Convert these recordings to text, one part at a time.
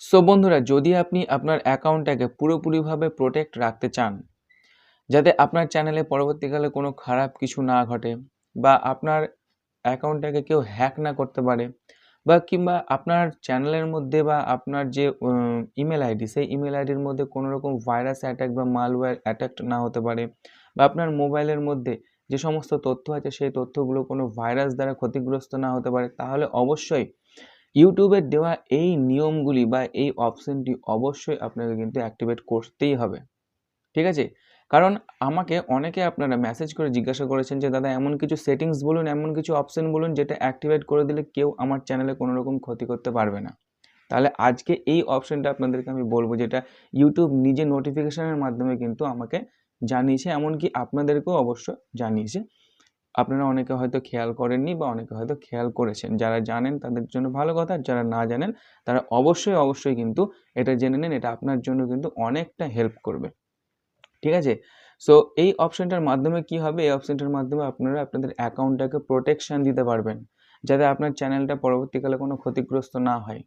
So বন্ধুরা, যদি আপনি আপনার অ্যাকাউন্টটাকে পুরোপুরিভাবে প্রোটেক্ট রাখতে চান, যাতে আপনার চ্যানেলে পরবর্তীকালে কোনো খারাপ কিছু না ঘটে বা আপনার অ্যাকাউন্টটাকে কেউ হ্যাক না করতে পারে বা কিংবা আপনার চ্যানেলের মধ্যে বা আপনার যে ইমেল আইডি সেই ইমেল আইডির মধ্যে কোনো রকম ভাইরাস অ্যাটাক বা মালওয়্যার অ্যাটাক না হতে পারে বা আপনার মোবাইলের মধ্যে যে সমস্ত তথ্য আছে সেই তথ্যগুলো কোনো ভাইরাস দ্বারা ক্ষতিগ্রস্ত না হতে পারে, তাহলে অবশ্যই ইউটিউবের দেওয়া এই নিয়মগুলি বা এই অপশনটি অবশ্যই আপনাকে কিন্তু অ্যাক্টিভেট করতেই হবে। ঠিক আছে? কারণ আমাকে অনেকে আপনারা মেসেজ করে জিজ্ঞাসা করেছেন যে দাদা এমন কিছু সেটিংস বলুন, এমন কিছু অপশন বলুন যেটা অ্যাক্টিভেট করে দিলে কেউ আমার চ্যানেলে কোনো রকম ক্ষতি করতে পারবে না। তাহলে আজকে এই অপশনটা আপনাদেরকে আমি বলবো, যেটা ইউটিউব নিজে নোটিফিকেশনের মাধ্যমে কিন্তু আমাকে জানিয়েছে, এমনকি আপনাদেরকেও অবশ্য জানিয়েছে। আপনারা অনেকে হয়তো খেয়াল করেননি বা অনেকে হয়তো খেয়াল করেছেন। যারা জানেন তাদের জন্য ভালো কথা, আর যারা না জানেন তারা অবশ্যই কিন্তু এটা জেনে নিন, এটা আপনার জন্য কিন্তু অনেকটা হেল্প করবে। ঠিক আছে? সো এই অপশনটার মাধ্যমে কি হবে, এই অপশনটার মাধ্যমে আপনারা আপনাদের অ্যাকাউন্টটাকে প্রোটেকশন দিতে পারবেন, যাতে আপনার চ্যানেলটা পরবর্তীকালে কোনো ক্ষতিগ্রস্ত না হয়।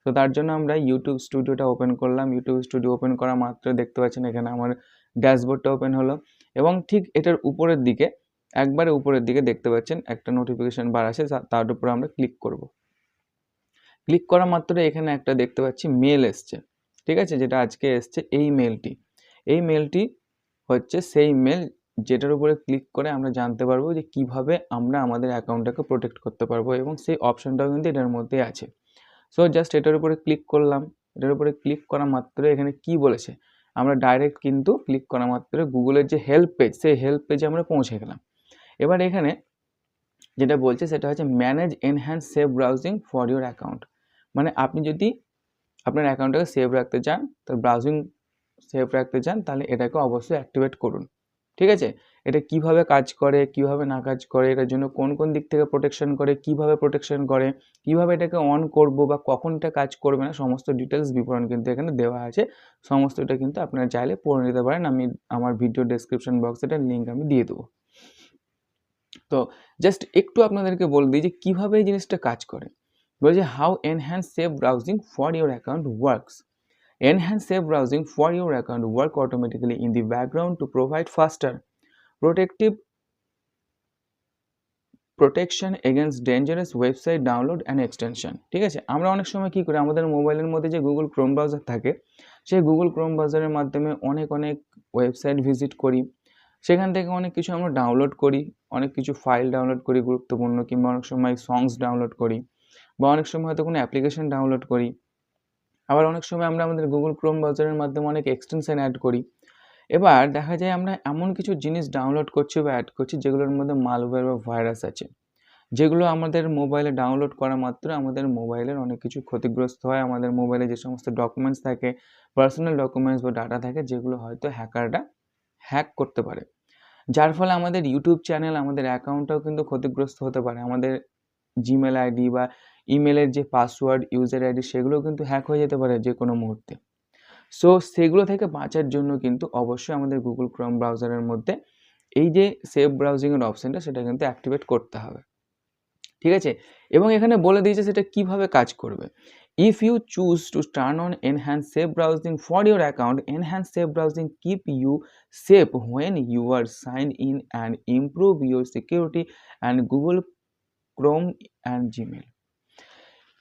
তো তার জন্য আমরা ইউটিউব স্টুডিওটা ওপেন করলাম। ইউটিউব স্টুডিও ওপেন করা মাত্র দেখতে পাচ্ছেন এখানে আমার ড্যাশবোর্ডটা ওপেন হলো এবং ঠিক এটার উপরের দিকে, একবারে উপরের দিকে দেখতে পাচ্ছেন একটা নোটিফিকেশন বার আছে, তার উপরে আমরা ক্লিক করব। ক্লিক করা মাত্র এখানে একটা দেখতে পাচ্ছি মেল এসছে। ঠিক আছে? যেটা আজকে এসছে এই মেলটি হচ্ছে সেই মেল যেটার উপরে ক্লিক করে আমরা জানতে পারবো যে কিভাবে আমরা আমাদের অ্যাকাউন্টটাকে প্রোটেক্ট করতে পারবো, এবং সেই অপশনটাও কিন্তু এটার মধ্যে আছে। সো জাস্ট এটার উপরে ক্লিক করলাম। এটার উপরে ক্লিক করা মাত্র এখানে কি বলেছে, আমরা ডাইরেক্ট কিন্তু ক্লিক করা মাত্র গুগলের যে হেল্প পেজ, সেই হেল্প পেজে আমরা পৌঁছে গেলাম। এবার এখানে যেটা বলছে সেটা হচ্ছে manage enhance safe browsing for your account. মানে আপনি যদি আপনার অ্যাকাউন্টটাকে সেভ রাখতে চান, তো ব্রাউজিং সেভ রাখতে চান, তাহলে এটাকে অবশ্যই অ্যাক্টিভেট করুন। ঠিক আছে? এটা কিভাবে কাজ করে, কিভাবে না কাজ করে, এটার জন্য কোন কোন দিক থেকে প্রোটেকশন করে, কিভাবে প্রোটেকশন করে, কিভাবে এটাকে অন করব বা কখন এটা কাজ করবে না, সমস্ত ডিটেলস বিবরণ কিন্তু এখানে দেওয়া আছে। সমস্তটা কিন্তু আপনারা চাইলে পড়ে নিতে পারেন। আমি আমার ভিডিও ডেসক্রিপশন বক্সে এটার লিঙ্ক আমি দিয়ে দেবো। তো জাস্ট একটু আপনাদেরকে বলে দিই যে কীভাবে এই জিনিসটা কাজ করে। বলছে how enhance safe browsing for your account works. Enhance safe browsing for your account work automatically in the background to provide faster, protective protection against dangerous website download and extension. ঠিক আছে? আমরা অনেক সময় কি করি, আমাদের মোবাইলের মধ্যে যে গুগল ক্রোম ব্রাউজার থাকে, সেই গুগল ক্রোম ব্রাউজারের মাধ্যমে অনেক ওয়েবসাইট ভিজিট করি। সেখান থেকে অনেক কিছু আমরা ডাউনলোড করি, অনেক কিছু ফাইল ডাউনলোড করি গুরুত্বপূর্ণ, কিংবা অনেক সময় সংস ডাউনলোড করি, বা অনেক সময় হয়তো কোনো অ্যাপ্লিকেশন ডাউনলোড করি। আবার অনেক সময় আমরা আমাদের গুগল ক্রোম ব্রাউজারের মাধ্যমে অনেক এক্সটেনশন অ্যাড করি। এবার দেখা যায় আমরা এমন কিছু জিনিস ডাউনলোড করছি বা অ্যাড করছি যেগুলোর মধ্যে মালওয়্যার বা ভাইরাস আছে, যেগুলো আমাদের মোবাইলে ডাউনলোড করা মাত্র আমাদের মোবাইলের অনেক কিছু ক্ষতিগ্রস্ত হয়। আমাদের মোবাইলে যে সমস্ত ডকুমেন্টস থাকে, পার্সোনাল ডকুমেন্টস বা ডাটা থাকে, যেগুলো হয়তো হ্যাকাররা হ্যাক করতে পারে, যার ফলে আমাদের ইউটিউব চ্যানেল, আমাদের অ্যাকাউন্টটাও কিন্তু ক্ষতিগ্রস্ত হতে পারে। আমাদের জিমেল আইডি বা ইমেলের যে পাসওয়ার্ড, ইউজার আইডি, সেগুলোও কিন্তু হ্যাক হয়ে যেতে পারে যে কোনো মুহূর্তে। সো সেগুলো থেকে বাঁচার জন্য কিন্তু অবশ্যই আমাদের গুগল ক্রোম ব্রাউজারের মধ্যে এই যে সেভ ব্রাউজিংয়ের অপশানটা, সেটা কিন্তু অ্যাক্টিভেট করতে হবে। ঠিক আছে? এবং এখানে বলে দিয়েছে সেটা কিভাবে কাজ করবে। If you choose to turn on enhance safe browsing for your account, enhance safe browsing keep you safe when you are sign in and improve your security and Google Chrome and Gmail.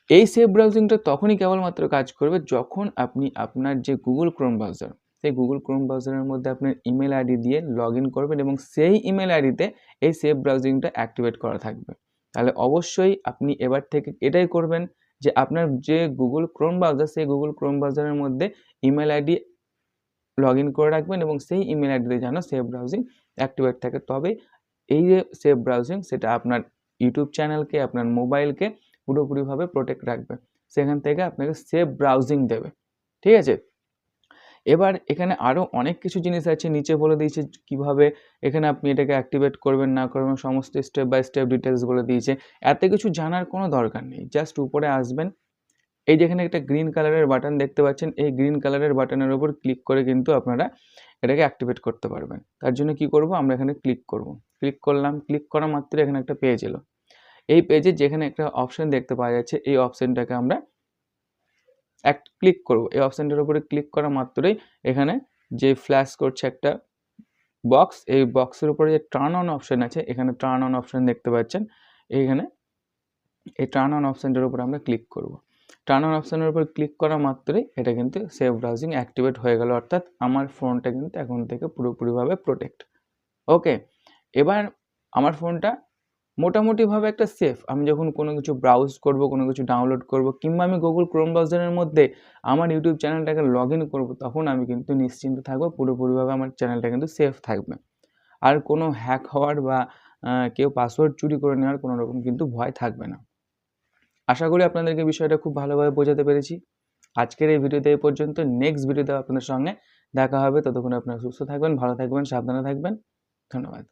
এই সেভ ব্রাউজিংটা তখনই কেবলমাত্র কাজ করবে যখন আপনি আপনার যে গুগল ক্রোম ব্রাউজার, সেই গুগল ক্রোম ব্রাউজারের মধ্যে আপনার ইমেল আইডি দিয়ে লগ ইন করবেন এবং সেই ইমেল আইডিতে এই সেভ ব্রাউজিংটা অ্যাক্টিভেট করা থাকবে। তাহলে অবশ্যই আপনি এবার থেকে এটাই করবেন যে আপনার যে গুগল ক্রোম ব্রাউজার, সেই গুগল ক্রোম ব্রাউজারের মধ্যে ইমেল আইডি লগ ইন করে রাখবেন এবং সেই ইমেল আইডিতে যেন সেভ ব্রাউজিং অ্যাক্টিভেট থাকে। তবে এই যে সেভ ব্রাউজিং, সেটা আপনার ইউটিউব চ্যানেলকে, আপনার মোবাইলকে পুরোপুরিভাবে প্রোটেক্ট রাখবে। সেখান থেকে আপনাকে সেভ ব্রাউজিং দেবে। ঠিক আছে? এবার এখানে আরও অনেক কিছু জিনিস আছে, নিচে বলে দিয়েছে কীভাবে এখানে আপনি এটাকে অ্যাক্টিভেট করবেন না করবেন, সমস্ত স্টেপ বাই স্টেপ ডিটেলস বলে দিয়েছে। এত কিছু জানার কোনো দরকার নেই। জাস্ট উপরে আসবেন, এই যেখানে একটা গ্রিন কালারের বাটন দেখতে পাচ্ছেন, এই গ্রিন কালারের বাটনের উপর ক্লিক করে কিন্তু আপনারা এটাকে অ্যাক্টিভেট করতে পারবেন। তার জন্য কি করব, আমরা এখানে ক্লিক করব। ক্লিক করলাম, ক্লিক করা মাত্র এখানে একটা পেজ এলো। এই পেজে যেখানে একটা অপশন দেখতে পাওয়া যাচ্ছে, এই অপশনটাকে আমরা ক্লিক করব, এই অপশানটার উপরে ক্লিক করা মাত্রই এখানে যে ফ্ল্যাশ করছে একটা বক্স, এই বক্সের উপরে যে টার্ন অন অপশান আছে, এখানে টার্ন অন অপশান দেখতে পাচ্ছেন। এইখানে এই টার্ন অন অপশানটার উপর আমরা ক্লিক করব। টার্ন অন অপশানের উপর ক্লিক করা মাত্রই এটা কিন্তু সেফ ব্রাউজিং অ্যাক্টিভেট হয়ে গেল, অর্থাৎ আমার ফোনটা কিন্তু এখন থেকে পুরোপুরিভাবে প্রোটেক্ট। ওকে, এবার আমার ফোনটা মোটামুটিভাবে একটা সেফ। আমি যখন কোনো কিছু ব্রাউজ করব, কোনো কিছু ডাউনলোড করব, কিংবা আমি গুগল ক্রোম ব্রাউজারের মধ্যে আমার ইউটিউব চ্যানেলটাকে লগ ইন করবো, তখন আমি কিন্তু নিশ্চিন্ত থাকবো, পুরোপুরিভাবে আমার চ্যানেলটা কিন্তু সেফ থাকবে। আর কোনো হ্যাক হওয়ার বা কেউ পাসওয়ার্ড চুরি করে নেওয়ার কোনো রকম কিন্তু ভয় থাকবে না। আশা করি আপনাদেরকে বিষয়টা খুব ভালোভাবে বোঝাতে পেরেছি। আজকের এই ভিডিওতে এই পর্যন্ত। নেক্সট ভিডিওতে আপনাদের সঙ্গে দেখা হবে। ততক্ষণ আপনারা সুস্থ থাকবেন, ভালো থাকবেন, সাবধানে থাকবেন। ধন্যবাদ।